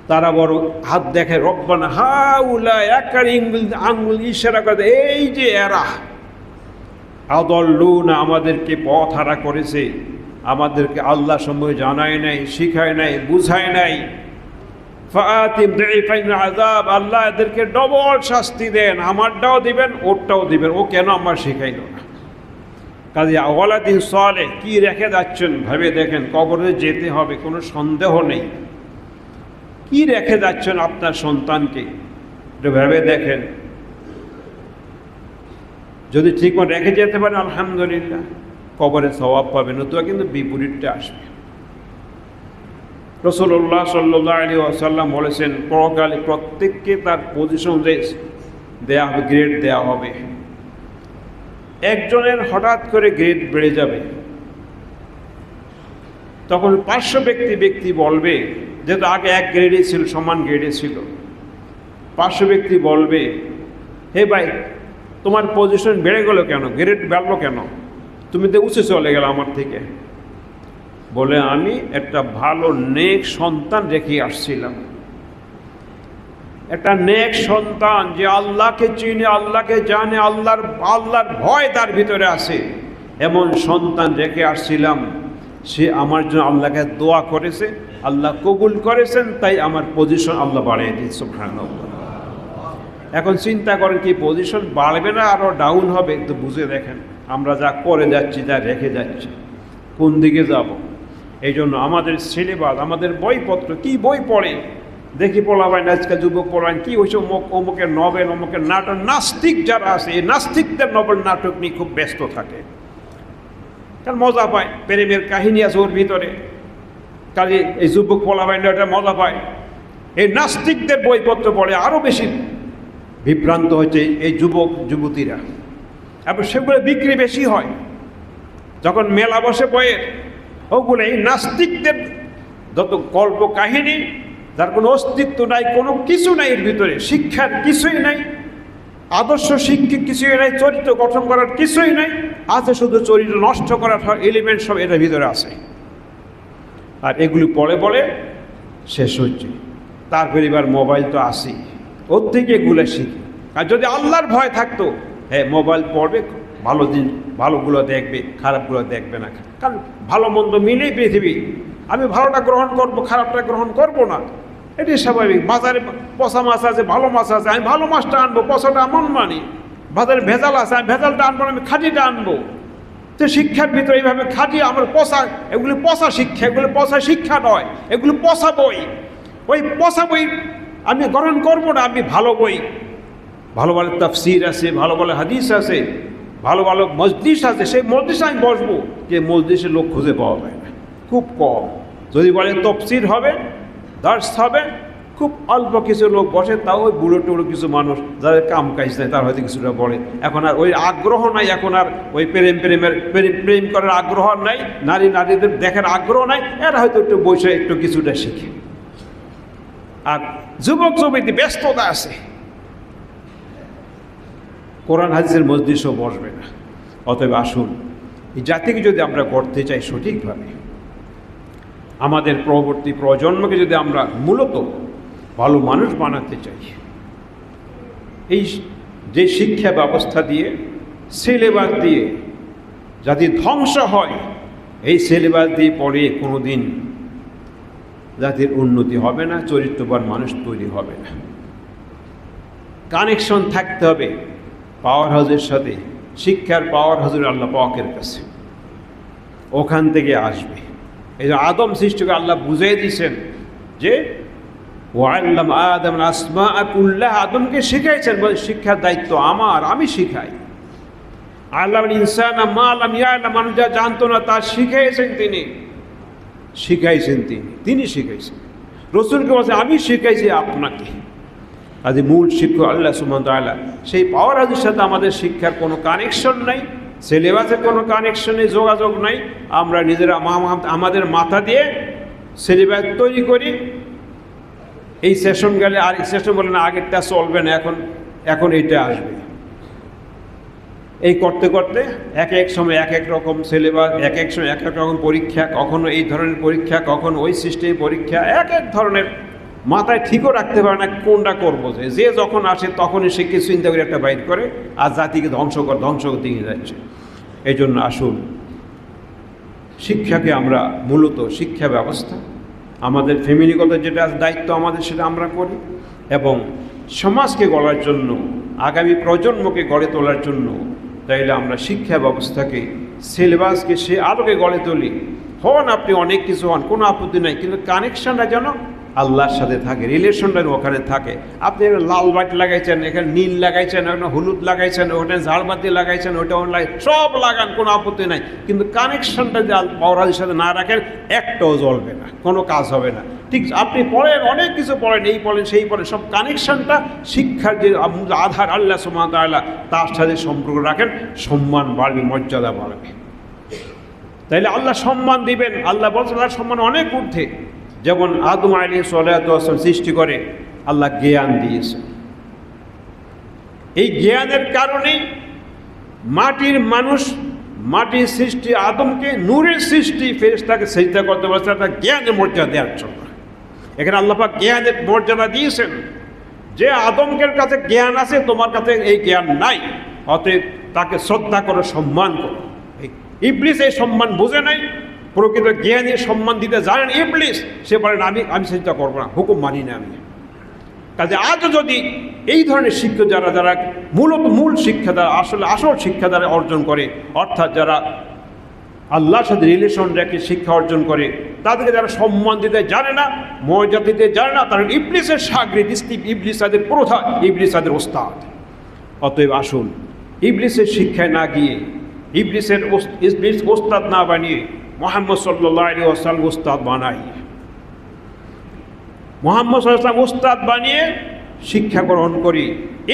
তারা বড় হাত দেখে রব্বানা হাউলা একার আঙ্গুল ইশারা করে, এই যে এরা আদল্লুনা, আমাদেরকে পথ হারা করেছে, আমাদেরকে আল্লাহ সম্পর্কে জানায় নাই, শিখায় নাই, বুঝায় নাই। ফাআতিম দাইফাইন আযাব, আল্লাহ এদেরকে ডবল শাস্তি দেন, আমারটাও দিবেন, ওরটাও দিবেন। ও কেন আমার শিখাইল না? কাজে ওয়ালাদিন সালেহ, কি রেখে যাচ্ছেন ভেবে দেখেন। কবরে যেতে হবে, কোনো সন্দেহ নেই। কি রেখে যাচ্ছেন আপনার সন্তানকে, এটা ভেবে দেখেন। যদি ঠিকমতো রেখে যেতে পারেন আলহামদুলিল্লাহ, কবরে সওয়াব পাবেন, নতুবা কিন্তু বিপরীতটা আসবে। রাসূলুল্লাহ সাল্লাল্লাহু আলাইহি ওয়াসাল্লাম বলেছেন, পরকালে প্রত্যেককে তার পজিশন অনুযায়ী দেয়া হবে, গ্রেড দেয়া হবে। একজনের হঠাৎ করে গ্রেড বেড়ে যাবে, তখন 500 ব্যক্তি বলবে, যেহেতু আগে এক গ্রেডে ছিল, সমান গ্রেডে ছিল, 500 ব্যক্তি বলবে, হে ভাই তোমার পজিশন বেড়ে গেল কেন, গ্রেড বাড়লো কেন, তুমি তো উঁচু চলে গেল আমার থেকে। বলে, আমি একটা ভালো নেক সন্তান রেখে আসছিলাম, একটা নেক সন্তান যে আল্লাহকে চিনে, আল্লাহকে জানে, আল্লাহর ভয় তার ভিতরে আছে, এমন সন্তান রেখে আসছিলাম। সে আমার জন্য আল্লাহকে দোয়া করেছে, আল্লাহ কবুল করেছেন, তাই আমার পজিশন আল্লাহ বাড়িয়ে দিয়েছে। সুবহানাল্লাহ। এখন চিন্তা করেন, কি পজিশন বাড়বে না আরও ডাউন হবে? একটু বুঝে দেখেন আমরা যা করে যাচ্ছি, যা রেখে যাচ্ছি, কোন দিকে যাব। এই জন্য আমাদের সিলেবাস, আমাদের বইপত্র, কি বই পড়ে দেখি পোলাবাইন, আজকাল যুবক পোলাবাইন কি হয়েছে, অমুকের নভেল, অমুকের নাটক। নাস্তিক যারা আছে, এই নাস্তিকদের নভেল নাটক নিয়ে খুব ব্যস্ত থাকে, কারণ মজা পায়, প্রেমের কাহিনী আছে ওর ভিতরে, কাজে এই যুবক পোলাবাইনরা এটা মজা পায়। এই নাস্তিকদের বইপত্র পড়ে আরও বেশি বিভ্রান্ত হয়েছে এই যুবক যুবতীরা, এবং সেগুলো বিক্রি বেশি হয়। যখন মেলা বসে বইয়ের, ওগুলো এই নাস্তিকদের যত গল্প কাহিনী, যার কোনো অস্তিত্ব নাই, কোনো কিছু নাই এর ভিতরে, শিক্ষার কিছুই নাই, আদর্শ শিক্ষা কিছুই নাই, চরিত্র গঠন করার কিছুই নাই, আছে শুধু চরিত্র নষ্ট করার এলিমেন্ট সব এটার ভিতরে আছে। আর এগুলি পড়ে পড়ে শেষ হচ্ছে। তারপরে এবার মোবাইল তো আসেই, ওর থেকে এগুলো শিখি। আর যদি আল্লাহর ভয় থাকতো, হ্যাঁ মোবাইল পড়বে, ভালো দিন ভালোগুলো দেখবে, খারাপগুলো দেখবে না, কারণ ভালো মন্দ মিলেই পৃথিবী। আমি ভালোটা গ্রহণ করব, খারাপটা গ্রহণ করব না, এটাই স্বাভাবিক। বাজারে পচা মাছ আছে, ভালো মাছ আছে, আমি ভালো মাছটা আনবো, পচাটা মন মানি। বাজারে ভেজাল আছে, আমি ভেজালটা আনবো না, আমি খাঁটিটা আনবো। তো শিক্ষার ভিতরে এইভাবে খাঁটি, আমার পচা, এগুলি পচা শিক্ষা, এগুলি পচা শিক্ষা নয়, এগুলি পচা বই। ওই পচা বই আমি গ্রহণ করবো না, আমি ভালো বই, ভালো ভালো তাফসির আছে, ভালো ভালো হাদিস আছে, ভালো ভালো মজলিস আছে, সেই মজলিসে আমি বসবো। যে মজলিসে লোক খুঁজে পাওয়া যায় না, খুব কম। যদি বলে তফসির হবে, দার্স হবে, খুব অল্প কিছু লোক বসে, তাও ওই বুড়ো টুড়ো কিছু মানুষ যাদের কাম কাজ নেই, তার হয়তো কিছুটা বলে। এখন আর ওই আগ্রহ নাই, এখন আর ওই প্রেম করার আগ্রহ নাই, নারীদের দেখার আগ্রহ নাই, এরা হয়তো একটু বসে একটু কিছুটা শিখে। আর যুবক যুবতী ব্যস্ততা আছে, কোরআন হাদিসের মজলিসও বসবে না। অতএব আসুন, এই জাতিকে যদি আমরা গড়তে চাই সঠিকভাবে, আমাদের পরবর্তী প্রজন্মকে যদি আমরা মূলত ভালো মানুষ বানাতে চাই, এই যে শিক্ষা ব্যবস্থা দিয়ে, সিলেবাস দিয়ে জাতি ধ্বংস হয়, এই সিলেবাস দিয়ে পড়ে কোনো দিন জাতির উন্নতি হবে না, চরিত্রবান মানুষ তৈরি হবে না। কানেকশন থাকতে হবে পাওয়ার হাউসের সাথে, শিক্ষার পাওয়ার হাউসের আল্লাহ পাকের কাছে, ওখান থেকে আসবে। এই যে আদম সৃষ্টিকে আল্লাহ বুঝিয়ে দিয়েছেন যে ওয়াল্লাম আদম আসমাআ কুল্লাহা, আদমকে শিখাইছেন, বলে শিক্ষার দায়িত্ব আমার, আমি শিখাই। আল্লাহ ইনসানা মা লাম ইয়ালাম, মানুষ যা জানতো না তা শিখাইছেন তিনি, তিনি শিখাইছেন। রসুলকে বলছে আমি শিখাইছি আপনাকে। আজ মূল শিক্ষক আল্লাহ সুবহানাহু ওয়া তাআলা, সেই পাওয়ার হাউসের সাথে আমাদের শিক্ষার কোনো কানেকশন নাই, সিলেবাসের কোনো কানেকশন নেই, যোগাযোগ নাই। আমরা নিজেরা আমাদের মাথা দিয়ে সিলেবাস তৈরি করি, এই সেশন গেলে আর সেশন বলে না আগেরটা চলবে না, এখন এইটা আসবে। এই করতে করতে এক এক সময় এক এক রকম সিলেবাস, এক এক সময় এক এক রকম পরীক্ষা, কখনো এই ধরনের পরীক্ষা, কখনো ওই সিস্টেমে পরীক্ষা, এক এক ধরনের মাথায় ঠিকও রাখতে পারে না কোনটা করবো। যে যখন আসে তখনই সে কিছু চিন্তা করে একটা বাইর করে আর জাতিকে ধ্বংস করতে নিয়ে যাচ্ছে। এই জন্য আসুন, শিক্ষাকে আমরা মূলত শিক্ষা ব্যবস্থা, আমাদের ফ্যামিলিগত যেটা দায়িত্ব আমাদের সেটা আমরা করি, এবং সমাজকে গড়ার জন্য, আগামী প্রজন্মকে গড়ে তোলার জন্য তাইলে আমরা শিক্ষা ব্যবস্থাকে, সিলেবাসকে সে আলোকে গড়ে তুলি। হন আপনি অনেক কিছু হন, কোনো আপত্তি নাই, কিন্তু কানেকশানটা যেন আল্লাহর সাথে থাকে, রিলেশনটা ওখানে থাকে। আপনি এখানে লাল বাতি লাগাইছেন, এখানে নীল লাগাইছেন, এখানে হলুদ লাগাইছেন, ওখানে ঝাড়বাতি লাগাইছেন, ওটা সব লাগান, কোনো আপত্তি নাই, কিন্তু কানেকশনটা যে পাওয়ারের সাথে না রাখেন একটাও জ্বলবে না, কোনো কাজ হবে না। ঠিক আপনি পড়েন, অনেক কিছু পড়েন, এই পড়েন সেই পড়েন, সব কানেকশনটা শিক্ষার যে আধার আল্লাহ সুবহানাহু ওয়া তাআলা, তার সাথে সম্পর্ক রাখেন, সম্মান বাড়বে, মর্যাদা বাড়বে। তাইলে আল্লাহ সম্মান দিবেন। আল্লাহ বলছেন তার সম্মান অনেক ঊর্ধ্বে। যেমন আদম আলাইহিস সালাতু ওয়াস সালাম সৃষ্টি করে আল্লাহ জ্ঞান দিয়েছে, এই জ্ঞানের কারণেই মাটির মানুষ, মাটির সৃষ্টি আদমকে, নূরের সৃষ্টি ফেরেশতাকে সিজদা করতে বলেছে একটা জ্ঞানের মর্যাদা দেওয়ার জন্য। এখানে আল্লাহ পাক জ্ঞানের মর্যাদা দিয়েছেন, যে আদমের কাছে জ্ঞান আছে তোমার কাছে এই জ্ঞান নাই, অতএব তাকে শ্রদ্ধা করো, সম্মান করো। ইবলিস এই সম্মান বুঝে নাই, প্রকৃত জ্ঞানের সম্মান দিতে জানেন ইবলিস, সে বলেন আমি চিন্তা করবো না, হুকুম মানি না আমি। কাজে আজও যদি এই ধরনের শিক্ষা যারা মূল শিক্ষা দ্বারা, আসল শিক্ষা দ্বারা অর্জন করে, অর্থাৎ যারা আল্লাহর সাথে রিলেশন রেখে শিক্ষা অর্জন করে, তাদেরকে যারা সম্মান দিতে জানে না, মর্যাদা দিতে জানে না, তারা ইবলিসের সাগরিদ, ইবলিস তাদের প্রধান, ইবলিস তাদের ওস্তাদ। অতএব আসুন, ইবলিসের শিক্ষায় না গিয়ে, ইবলিসের ওস্তাদ না বানিয়ে মুহাম্মদ সাল্লাল্লাহু আলাইহি ওয়াসাল্লাম ওস্তাদ বানাই, মুহাম্মদ সাল্লাল্লাহু আলাইহি ওয়াসাল্লাম ওস্তাদ বানিয়ে শিক্ষা গ্রহণ করি,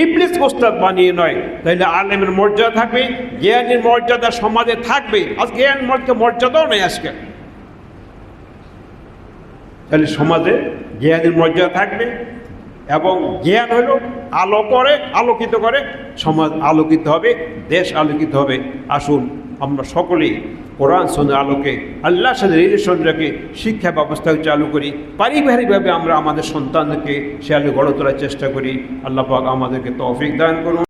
ইবলিস ওস্তাদ বানিয়ে নয়। তাইলে আলেমের মর্যাদা থাকবে, জ্ঞানের মর্যাদা সমাজে থাকবে। আজ জ্ঞান মর্যাদাও নেই আজকে, তাহলে সমাজে জ্ঞানের মর্যাদা থাকবে, এবং জ্ঞান হলো আলোকিত করে সমাজ আলোকিত হবে, দেশ আলোকিত হবে। আসুন আমরা সকলেই কোরআন সুন্নাহর আলোকে আল্লাহর সাথে রিলেশন রেখে শিক্ষা ব্যবস্থা চালু করি, পারিবারিকভাবে আমরা আমাদের সন্তানকে সে আলো গড়ে তোলার চেষ্টা করি। আল্লাহ পাক আমাদেরকে তৌফিক দান করুন।